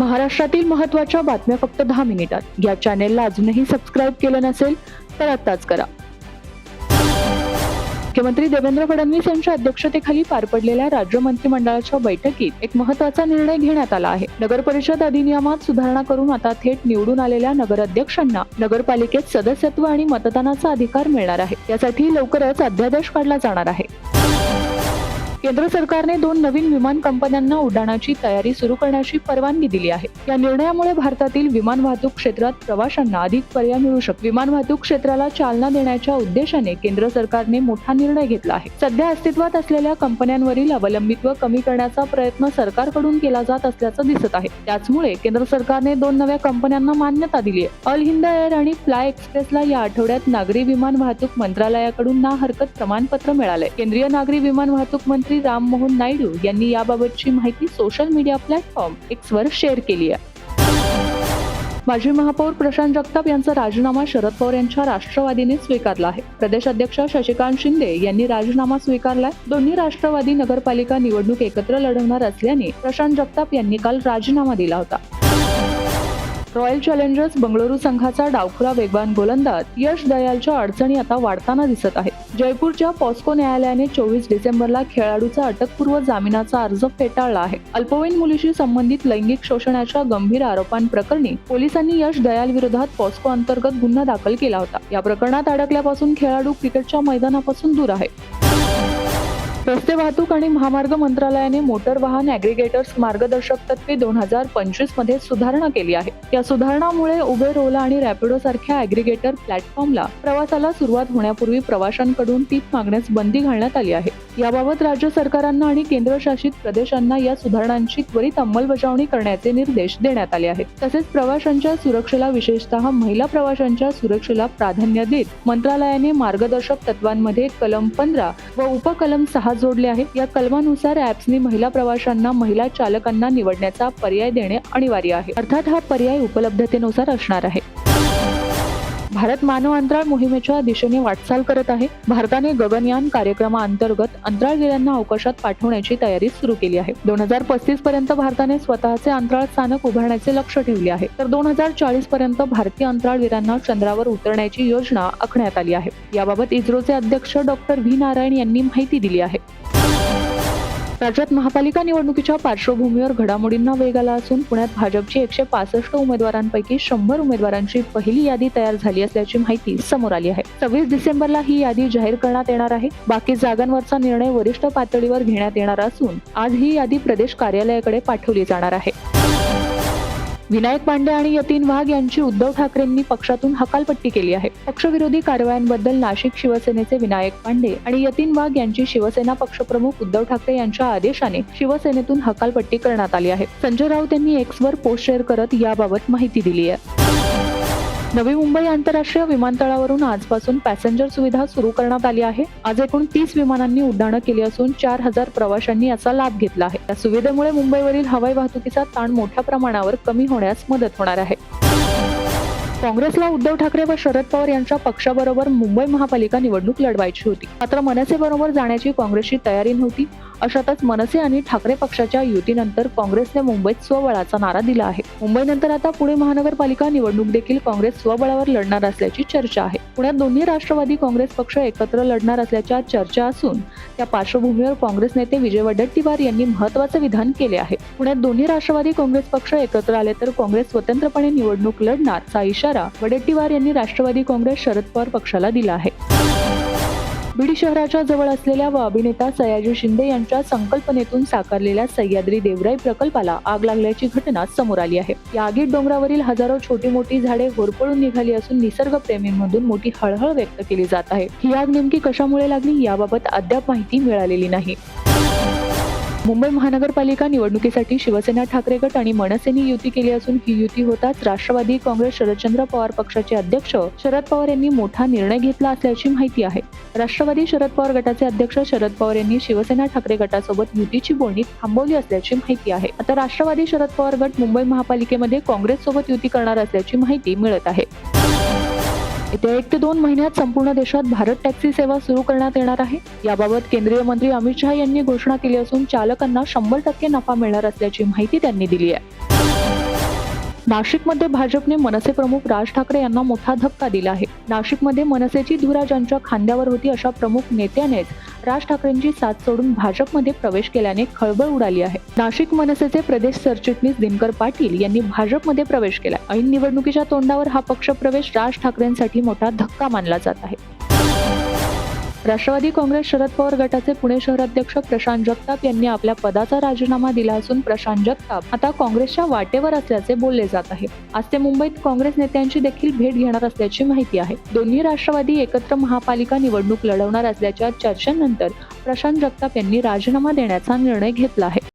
महाराष्ट्रातील महत्त्वाच्या बातम्या फक्त 10 मिनिटात. या चॅनेलला अजूनही सबस्क्राईब केलं नसेल तर आत्ताच करा. मुख्यमंत्री देवेंद्र फडणवीस यांच्या अध्यक्षतेखाली पार पडलेल्या राज्य मंत्रिमंडळाच्या बैठकीत एक महत्त्वाचा निर्णय घेण्यात आला आहे. नगर परिषद अधिनियमात सुधारणा करून आता थेट निवडून आलेल्या नगराध्यक्षांना नगरपालिकेत सदस्यत्व आणि मतदानाचा अधिकार मिळणार आहे. यासाठी लवकरच अध्यादेश काढला जाणार आहे. केंद्र सरकारने 2 नवीन विमान कंपन्यांना उड्डाणाची तयारी सुरू करण्याची परवानगी दिली आहे. या निर्णयामुळे भारतातील विमान वाहतूक क्षेत्रात प्रवाशांना अधिक पर्याय मिळू शकतो. विमान वाहतूक क्षेत्राला चालना देण्याच्या उद्देशाने केंद्र सरकारने मोठा निर्णय घेतला आहे. सध्या अस्तित्वात असलेल्या कंपन्यांवरील अवलंबित्व कमी करण्याचा प्रयत्न सरकारकडून केला जात असल्याचं दिसत आहे. त्याचमुळे केंद्र सरकारने 2 नव्या कंपन्यांना मान्यता दिली आहे. ऑल हिंद एअर आणि फ्लाय एक्सप्रेसला या आठवड्यात नागरी विमान वाहतूक मंत्रालयाकडून ना हरकत प्रमाणपत्र मिळाले. केंद्रीय नागरी विमान वाहतूक मंत्री राम मोहन नायडू यांनी याबाबतची माहिती सोशल मीडिया प्लॅटफॉर्म X वर शेअर केली आहे. माजी महापौर प्रशांत जगताप यांचा राजीनामा शरद पवार यांच्या राष्ट्रवादीने स्वीकारला आहे. प्रदेश अध्यक्ष शशिकांत शिंदे यांनी राजीनामा स्वीकारलाय. दोन्ही राष्ट्रवादी नगरपालिका निवडणूक एकत्र लढवणार असल्याने प्रशांत जगताप यांनी काल राजीनामा दिला होता. रॉयल चॅलेंजर्स बंगळुरू संघाचा डावखुरा वेगवान गोलंदाज यश दयालच्या अडचणी आता वाढताना दिसत आहेत. जयपूरच्या पॉस्को न्यायालयाने 24 डिसेंबरला खेळाडूचा अटकपूर्व जामिनाचा अर्ज फेटाळला आहे. अल्पवयीन मुलीशी संबंधित लैंगिक शोषणाच्या गंभीर आरोपांप्रकरणी पोलिसांनी यश दयाल विरोधात पॉस्को अंतर्गत गुन्हा दाखल केला होता. या प्रकरणात अडकल्यापासून खेळाडू क्रिकेटच्या मैदानापासून दूर आहे. रस्ते वाहतूक आणि महामार्ग मंत्रालयाने मोटर वाहन ॲग्रिगेटर्स मार्गदर्शक तत्त्वे 2025 मध्ये सुधारणा केली आहे. या सुधारणामुळे उबेर, ओला आणि रॅपिडो सारख्या ॲग्रिगेटर प्लॅटफॉर्मला प्रवासाला सुरुवात होण्यापूर्वी प्रवाशांकडून टीप मागण्यास बंदी घालण्यात आली आहे. याबाबत राज्य सरकारांना आणि केंद्रशासित प्रदेशांना या सुधारणांची त्वरित अंमलबजावणी करण्याचे निर्देश देण्यात आले आहेत. तसेच प्रवाशांच्या सुरक्षेला, विशेषतः महिला प्रवाशांच्या सुरक्षेला प्राधान्य देत मंत्रालयाने मार्गदर्शक तत्वांमध्ये कलम 15 व उपकलम 6 जोडले आहे. या कलमानुसार ॲप्सनी महिला प्रवाशांना महिला चालकांना निवडण्याचा पर्याय देणे अनिवार्य आहे. अर्थात हा पर्याय उपलब्धतेनुसार असणार आहे. भारत मानव अंतराळ मोहिमेच्या दिशेने वाटचाल करत आहे. भारताने गगनयान कार्यक्रमाअंतर्गत अंतराळवीरांना अवकाशात पाठवण्याची तयारी सुरू केली आहे. 2035 पर्यंत भारताने स्वतःचे अंतराळ स्थानक उभारण्याचे लक्ष्य ठेवले आहे. तर 2040 पर्यंत भारतीय अंतराळवीरांना चंद्रावर उतरण्याची योजना आखण्यात आली आहे. याबाबत इस्रोचे अध्यक्ष डॉक्टर व्ही नारायण यांनी माहिती दिली आहे. राज्यात महापालिका निवडणुकीच्या पार्श्वभूमीवर घडामोडींना वेग आला असून पुण्यात भाजपची 165 उमेदवारांपैकी 100 उमेदवारांची पहिली यादी तयार झाली असल्याची माहिती समोर आली आहे. 26 डिसेंबरला ही यादी जाहीर करण्यात येणार आहे. बाकी जागांवरचा निर्णय वरिष्ठ पातळीवर घेण्यात येणार असून आज ही यादी प्रदेश कार्यालयाकडे पाठवली जाणार आहे. विनायक पांडे आणि यतीन वाघ यांची उद्धव ठाकरेंनी पक्षातून हकालपट्टी केली आहे. पक्षविरोधी कारवायांबद्दल नाशिक शिवसेनेचे विनायक पांडे आणि यतीन वाघ यांची शिवसेना पक्षप्रमुख उद्धव ठाकरे यांच्या आदेशाने शिवसेनेतून हकालपट्टी करण्यात आली आहे. संजय राऊत यांनी X वर पोस्ट शेअर करत याबाबत माहिती दिली आहे. नवी मुंबई आंतरराष्ट्रीय विमानतळावरून आजपासून पॅसेंजर सुविधा सुरू करण्यात आली आहे. आज एकूण 30 विमानांनी उड्डाणं केली असून 4000 प्रवाशांनी याचा लाभ घेतला आहे. या सुविधेमुळे मुंबईवरील हवाई वाहतुकीचा ताण मोठ्या प्रमाणावर कमी होण्यास मदत होणार आहे. काँग्रेसला उद्धव ठाकरे व शरद पवार यांच्या पक्षाबरोबर मुंबई महापालिका निवडणूक लढवायची होती. मात्र मनसेबरोबर जाण्याची काँग्रेसची तयारी नव्हती. अशातच मनसे आणि ठाकरे पक्षाच्या युतीनंतर काँग्रेसने मुंबईत स्वबळाचा नारा दिला आहे. मुंबईनंतर आता पुणे महानगरपालिका निवडणूक देखील काँग्रेस स्वबळावर लढणार असल्याची चर्चा आहे. पुण्यात दोन्ही राष्ट्रवादी काँग्रेस पक्ष एकत्र लढणार असल्याच्या चर्चा असून त्या पार्श्वभूमीवर काँग्रेस नेते विजय वडेट्टीवार यांनी महत्त्वाचे विधान केले आहे. पुण्यात दोन्ही राष्ट्रवादी काँग्रेस पक्ष एकत्र आले तर काँग्रेस स्वतंत्रपणे निवडणूक लढणार असा इशारा वडेट्टीवार यांनी राष्ट्रवादी काँग्रेस शरद पवार पक्षाला दिला आहे. बीड शहराच्या जवळ असलेल्या व अभिनेता सयाजी शिंदे यांच्या संकल्पनेतून साकारलेल्या सह्याद्री देवराई प्रकल्पाला आग लागल्याची घटना समोर आली आहे. या आगीत डोंगरावरील हजारो छोटी मोठी झाडे होरपळून निघाली असून निसर्गप्रेमींमधून मोठी हळहळ व्यक्त केली जात आहे. ही आग नेमकी कशामुळे लागली याबाबत अद्याप माहिती मिळालेली नाही. मुंबई महानगरपालिका निवडणुकीसाठी शिवसेना, ठाकरे गट आणि मनसेने युती केली असून ही युती होताच राष्ट्रवादी काँग्रेस शरदचंद्र पवार पक्षाचे अध्यक्ष शरद पवार यांनी मोठा निर्णय घेतला असल्याची माहिती आहे. राष्ट्रवादी शरद पवार गटाचे अध्यक्ष शरद पवार यांनी शिवसेना ठाकरे गटासोबत युतीची बोलणी थांबवली असल्याची माहिती आहे. आता राष्ट्रवादी शरद पवार गट मुंबई महापालिकेमध्ये काँग्रेससोबत युती करणार असल्याची माहिती मिळत आहे. येत्या 1 ते 2 महिन्यात संपूर्ण देशात भारत टॅक्सी सेवा सुरू करण्यात येणार आहे. याबाबत केंद्रीय मंत्री अमित शहा यांनी घोषणा केली असून चालकांना 100% नफा मिळणार असल्याची माहिती त्यांनी दिली आहे. नाशिकमध्ये भाजपने मनसे प्रमुख राज ठाकरे यांना मोठा धक्का दिला आहे. नाशिकमध्ये मनसेची धुरा ज्यांच्या खांद्यावर होती अशा प्रमुख नेत्यानेच राज ठाकरेंची साथ सोडून भाजपमध्ये प्रवेश केल्याने खळबळ उडाली आहे. नाशिक मनसेचे प्रदेश सरचिटणीस दिनकर पाटील यांनी भाजपमध्ये प्रवेश केला. ऐन निवडणुकीच्या तोंडावर हा पक्ष प्रवेश राज ठाकरेंसाठी मोठा धक्का मानला जात आहे. राष्ट्रवादी काँग्रेस शरद पवार गटाचे पुणे शहराध्यक्ष प्रशांत जगताप यांनी आपल्या पदाचा राजीनामा दिला असून प्रशांत जगताप आता काँग्रेसच्या वाटेवर असल्याचे बोलले जात आहे. आज ते मुंबईत काँग्रेस नेत्यांची देखील भेट घेणार असल्याची माहिती आहे. दोन्ही राष्ट्रवादी एकत्र महापालिका निवडणूक लढवणार असल्याच्या चर्चेनंतर प्रशांत जगताप यांनी राजीनामा देण्याचा निर्णय घेतला आहे.